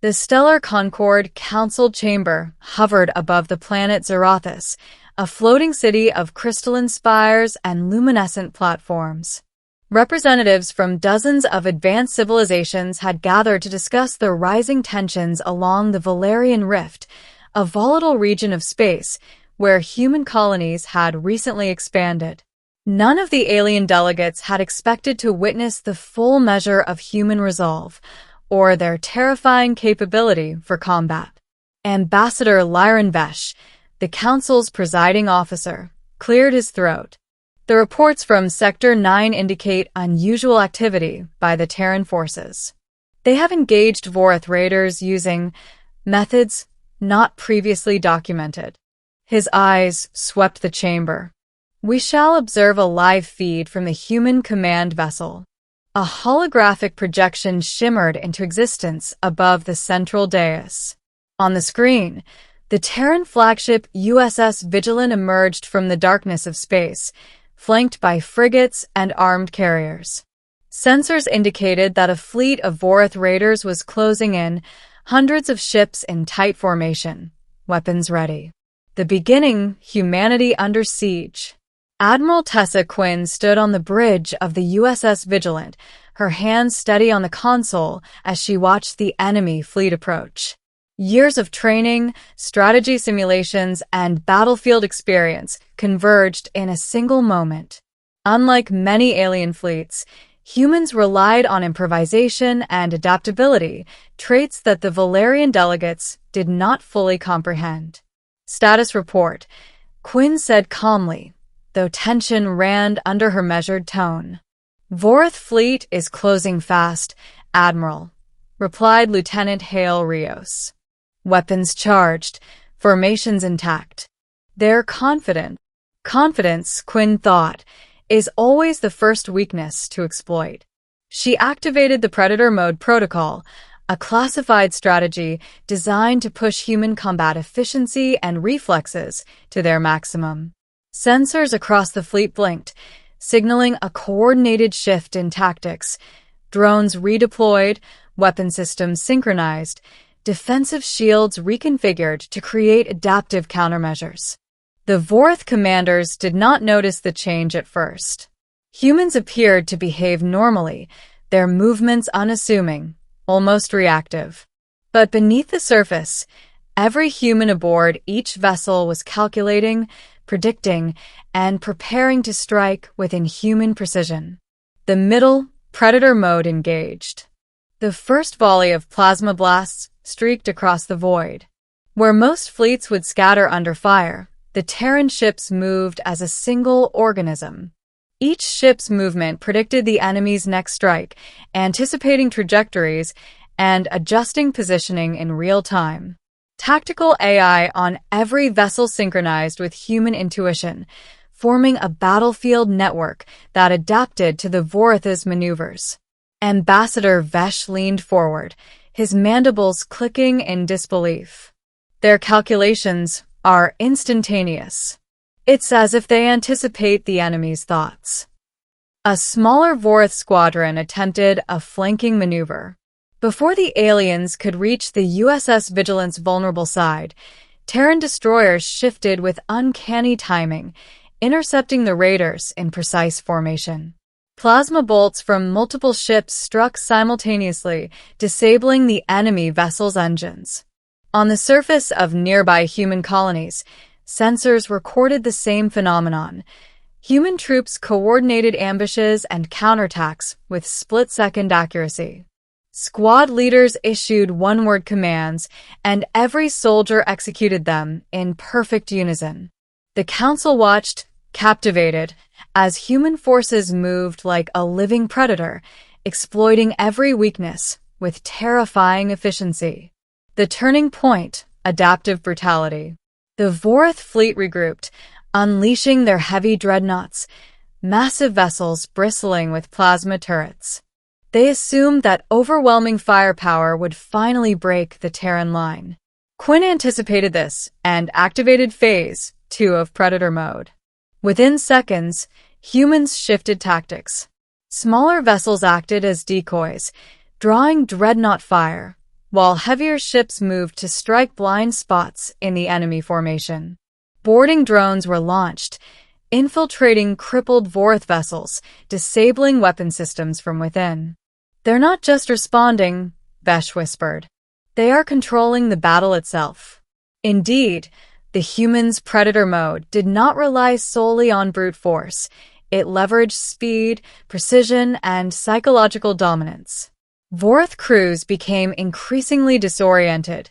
The stellar Concord Council Chamber hovered above the planet Zarathus, a floating city of crystalline spires and luminescent platforms. Representatives from dozens of advanced civilizations had gathered to discuss the rising tensions along the Valerian Rift, a volatile region of space where human colonies had recently expanded. None of the alien delegates had expected to witness the full measure of human resolve, or their terrifying capability for combat. Ambassador Lyron Vesh, the Council's presiding officer, cleared his throat. The reports from Sector 9 indicate unusual activity by the Terran forces. They have engaged Vorath raiders using methods not previously documented. His eyes swept the chamber. We shall observe a live feed from the human command vessel. A holographic projection shimmered into existence above the central dais. On the screen, the Terran flagship USS Vigilant emerged from the darkness of space, flanked by frigates and armed carriers. Sensors indicated that a fleet of Vorath raiders was closing in, hundreds of ships in tight formation, weapons ready. The beginning, humanity under siege. Admiral Tessa Quinn stood on the bridge of the USS Vigilant, her hands steady on the console as she watched the enemy fleet approach. Years of training, strategy simulations, and battlefield experience converged in a single moment. Unlike many alien fleets, humans relied on improvisation and adaptability, traits that the Valerian delegates did not fully comprehend. Status report, Quinn said calmly, though tension ran under her measured tone. Vorath fleet is closing fast, Admiral, replied Lieutenant Hale Rios. Weapons charged, formations intact. They're confident. Confidence, Quinn thought, is always the first weakness to exploit. She activated the Predator Mode protocol, a classified strategy designed to push human combat efficiency and reflexes to their maximum. Sensors across the fleet blinked, signaling a coordinated shift in tactics. Drones redeployed, weapon systems synchronized, defensive shields reconfigured to create adaptive countermeasures. The Vorath commanders did not notice the change at first. Humans appeared to behave normally, their movements unassuming, almost reactive. But beneath the surface, every human aboard each vessel was calculating, predicting, and preparing to strike with inhuman precision. The middle, Predator Mode engaged. The first volley of plasma blasts streaked across the void. Where most fleets would scatter under fire, the Terran ships moved as a single organism. Each ship's movement predicted the enemy's next strike, anticipating trajectories and adjusting positioning in real time. Tactical AI on every vessel synchronized with human intuition, forming a battlefield network that adapted to the Vorath's maneuvers. Ambassador Vesh leaned forward, his mandibles clicking in disbelief. Their calculations are instantaneous. It's as if they anticipate the enemy's thoughts. A smaller Vorath squadron attempted a flanking maneuver. Before the aliens could reach the USS Vigilant's vulnerable side, Terran destroyers shifted with uncanny timing, intercepting the raiders in precise formation. Plasma bolts from multiple ships struck simultaneously, disabling the enemy vessel's engines. On the surface of nearby human colonies, sensors recorded the same phenomenon. Human troops coordinated ambushes and counterattacks with split-second accuracy. Squad leaders issued one-word commands, and every soldier executed them in perfect unison. The Council watched, captivated, as human forces moved like a living predator, exploiting every weakness with terrifying efficiency. The turning point, adaptive brutality. The Vorath fleet regrouped, unleashing their heavy dreadnoughts, massive vessels bristling with plasma turrets. They assumed that overwhelming firepower would finally break the Terran line. Quinn anticipated this and activated Phase 2 of Predator Mode. Within seconds, humans shifted tactics. Smaller vessels acted as decoys, drawing dreadnought fire, while heavier ships moved to strike blind spots in the enemy formation. Boarding drones were launched, infiltrating crippled Vorth vessels, disabling weapon systems from within. "They're not just responding," Vesh whispered. "They are controlling the battle itself." Indeed, the humans' predator mode did not rely solely on brute force. It leveraged speed, precision, and psychological dominance. Vorth crews became increasingly disoriented,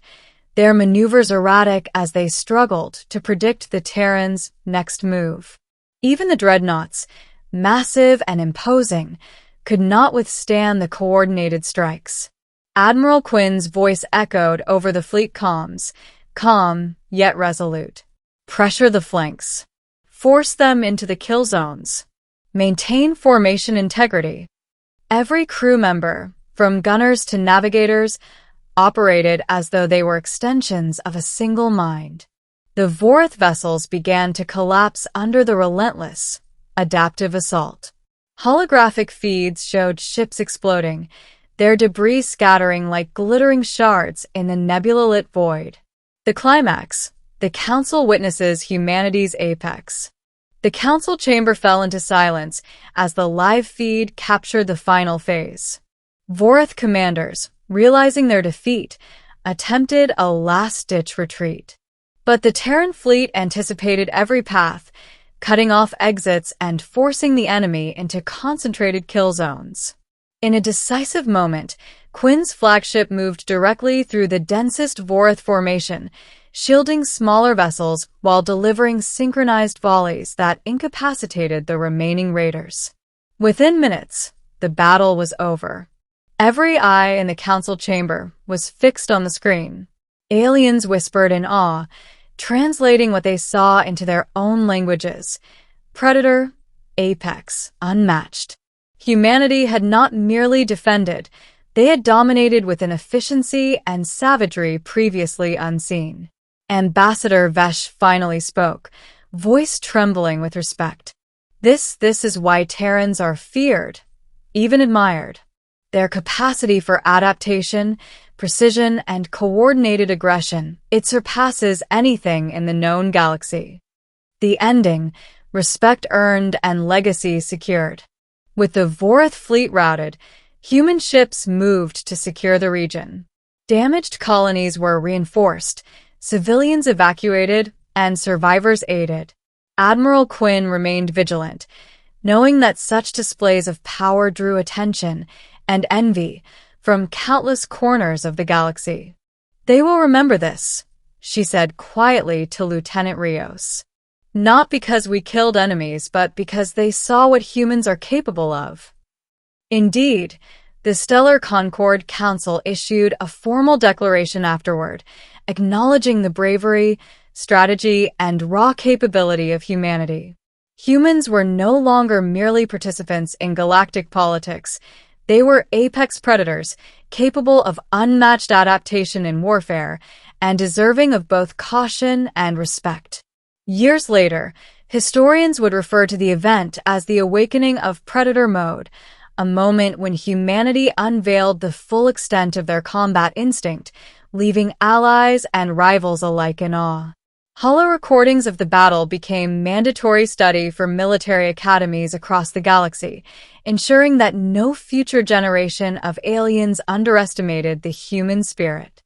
their maneuvers erratic as they struggled to predict the Terrans' next move. Even the dreadnoughts, massive and imposing, could not withstand the coordinated strikes. Admiral Quinn's voice echoed over the fleet comms, calm yet resolute. "Pressure the flanks. Force them into the kill zones. Maintain formation integrity." Every crew member, from gunners to navigators, operated as though they were extensions of a single mind. The Vorth vessels began to collapse under the relentless, adaptive assault. Holographic feeds showed ships exploding, their debris scattering like glittering shards in the nebula-lit void. The climax: the Council witnesses humanity's apex. The Council chamber fell into silence as the live feed captured the final phase. Vorth commanders, realizing their defeat, attempted a last-ditch retreat. But the Terran fleet anticipated every path, cutting off exits and forcing the enemy into concentrated kill zones. In a decisive moment, Quinn's flagship moved directly through the densest Vorth formation, shielding smaller vessels while delivering synchronized volleys that incapacitated the remaining raiders. Within minutes, the battle was over. Every eye in the Council chamber was fixed on the screen. Aliens whispered in awe, translating what they saw into their own languages. Predator, apex, unmatched. Humanity had not merely defended, they had dominated with an efficiency and savagery previously unseen. Ambassador Vesh finally spoke, voice trembling with respect. This is why Terrans are feared, even admired. Their capacity for adaptation, precision, and coordinated aggression, it surpasses anything in the known galaxy. The ending: respect earned and legacy secured. With the Vorth fleet routed, human ships moved to secure the region. Damaged colonies were reinforced, civilians evacuated, and survivors aided. Admiral Quinn remained vigilant, knowing that such displays of power drew attention and envy from countless corners of the galaxy. "They will remember this," she said quietly to Lieutenant Rios. "Not because we killed enemies, but because they saw what humans are capable of." Indeed, the Stellar Concord Council issued a formal declaration afterward, acknowledging the bravery, strategy, and raw capability of humanity. Humans were no longer merely participants in galactic politics. They were apex predators, capable of unmatched adaptation in warfare, and deserving of both caution and respect. Years later, historians would refer to the event as the awakening of predator mode, a moment when humanity unveiled the full extent of their combat instinct, leaving allies and rivals alike in awe. Holo recordings of the battle became mandatory study for military academies across the galaxy, ensuring that no future generation of aliens underestimated the human spirit.